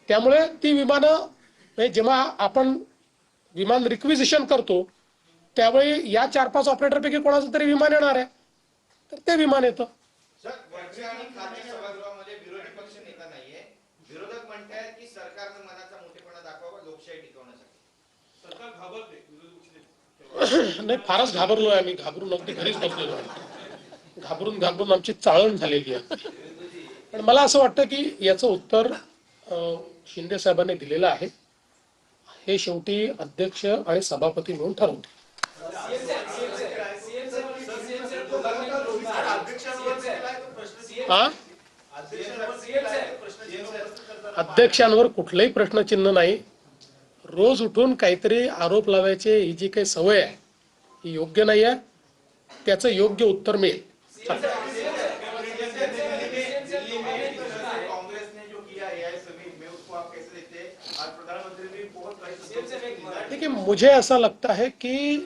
त्यामुळे ती विमानं जेव्हा आपण विमान रिक्विजिशन करतो त्यावेळी या 4-5 ऑपरेटरपैकी कोणाचं तरी विमान येणार आहे, तर ते विमान येतं. सर, वरच्या आणि खालच्या सभागृहामध्ये विरोधी पक्ष नेता नाहीये. विरोधक म्हणतात की सरकारने मनाचा मोठेपणा दाखवावा लोकशाही टिकवण्यासाठी. सरकार घाबरते. नाही, फारच घाबरलोय आम्ही. घाबरून अगदी घरीच बसलेलो. घाबरून आमची चाळण झालेली आहे. पण मला असं वाटतं की याचं उत्तर शिंदे साहेबांनी दिलेलं आहे. हे शेवटी अध्यक्ष आणि सभापती मिळून ठरवतील. अध्यक्षांवर कुठलाही प्रश्नचिन्ह नाही. रोज उठून काहीतरी आरोप लावायचे ही जी काही सवय आहे ही योग्य नाही आहे. त्याचं योग्य उत्तर मिळेल. देखिए, मुझे ऐसा लगता है कि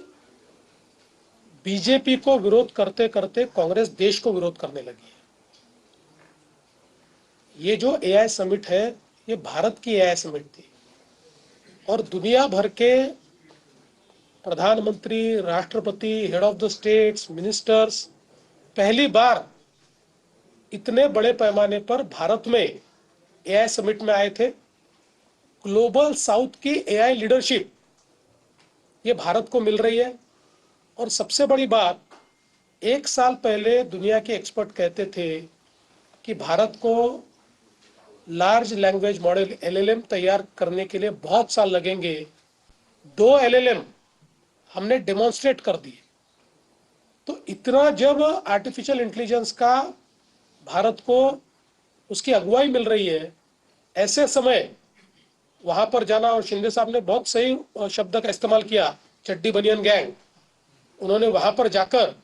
बीजेपी को विरोध करते करते कांग्रेस देश को विरोध करने लगी है. ये जो एआई समिट है ये भारत की एआई समिट थी और दुनिया भर के प्रधानमंत्री, राष्ट्रपति, head of the states, ministers पहली बार इतने बड़े पैमाने पर भारत में एआई समिट में आए थे. ग्लोबल साउथ की एआई लीडरशिप ये भारत को मिल रही है. और सबसे बड़ी बात, 1 साल पहले दुनिया के एक्सपर्ट कहते थे कि भारत को लार्ज लैंग्वेज मॉडल LLM तैयार करने के लिए बहुत साल लगेंगे. 2 LLM हमने डेमोन्स्ट्रेट कर दिए. तो इतना जब आर्टिफिशियल इंटेलिजेंस का भारत को उसकी अगुवाई मिल रही है, ऐसे समय वहां पर जाना, और शिंदे साहब ने बहुत सही शब्द का इस्तेमाल किया, चड्डी बनियन गैंग. उन्होंने वहां पर जाकर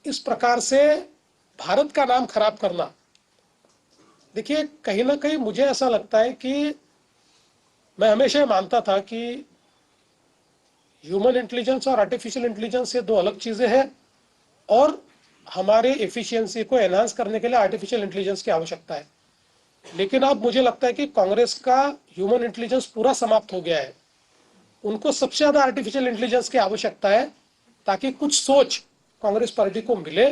इस प्रकार से भारत का नाम खराब करना, देखिए कहीं ना कहीं मुझे ऐसा लगता है कि मैं हमेशा मानता था कि ह्यूमन इंटेलिजेंस और आर्टिफिशियल इंटेलिजेंस ये 2 अलग चीजें हैं और हमारे एफिशिएंसी को एनहांस करने के लिए आर्टिफिशियल इंटेलिजेंस की आवश्यकता है. लेकिन अब मुझे लगता है कि कांग्रेस का ह्यूमन इंटेलिजेंस पूरा समाप्त हो गया है. उनको सबसे ज्यादा आर्टिफिशियल इंटेलिजेंस की आवश्यकता है ताकि कुछ सोच कांग्रेस पार्टी को मिले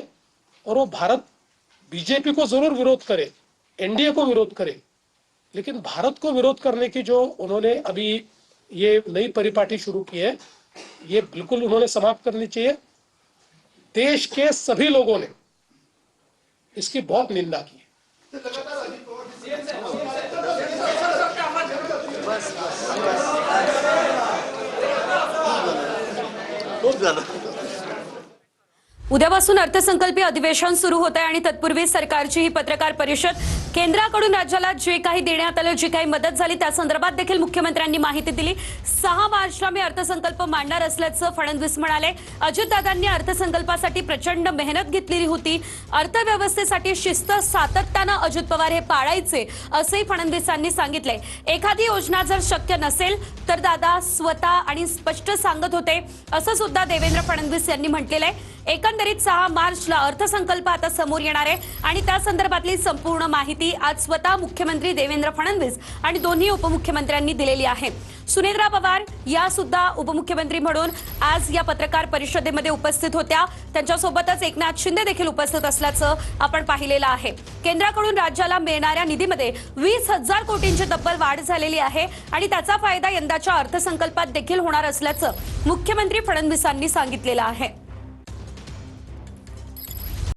और वो भारत बीजेपी को जरूर विरोध करे, एनडीए को विरोध करे, लेकिन भारत को विरोध करने की जो उन्होंने अभी ये नई परिपाटी शुरू की है ये बिल्कुल उन्होंने समाप्त करनी चाहिए. देश के सभी लोगों ने इसकी बहुत निंदा की है. उद्यापासून अर्थसंकल्पीय अधिवेशन सुरू होत आहे आणि तत्पूर्वी सरकारची ही पत्रकार परिषद. केंद्राकडून राज्याला जे काही देण्यात आलं, जी काही मदत झाली त्या संदर्भात देखील मुख्यमंत्र्यांनी माहिती दिली. 6 मार्चला मी अर्थसंकल्प मांडणार असल्याचं फडणवीस म्हणाले. अजितदादांनी अर्थसंकल्पासाठी प्रचंड मेहनत घेतलेली होती. अर्थव्यवस्थेसाठी शिस्त सातत्यानं अजित पवार हे पाळायचे असंही फडणवीसांनी सांगितले. एखादी योजना जर शक्य नसेल तर दादा स्वतः आणि स्पष्ट सांगत होते असं सुद्धा देवेंद्र फडणवीस यांनी म्हटलेलं आहे. एकंदरीत 6 मार्चला अर्थसंकल्प आता समोर येणार आहे आणि त्या संदर्भातली संपूर्ण माहिती आज स्वतः मुख्यमंत्री देवेंद्र फडणवीस आणि दोन्ही उपमुख्यमंत्र्यांनी दिलेली आहे. सुनेत्रा पवार या सुद्धा उपमुख्यमंत्री म्हणून आज या पत्रकार परिषदेमध्ये उपस्थित होत्या. त्यांच्यासोबतच एकनाथ शिंदे देखील उपस्थित असल्याचं आपण पाहिलेलं आहे. केंद्राकडून राज्याला मिळणाऱ्या निधीमध्ये 20,000 कोटींची तब्बल वाढ झालेली आहे आणि त्याचा फायदा यंदाच्या अर्थसंकल्पात देखील होणार असल्याचं मुख्यमंत्री फडणवीसांनी सांगितलेलं आहे.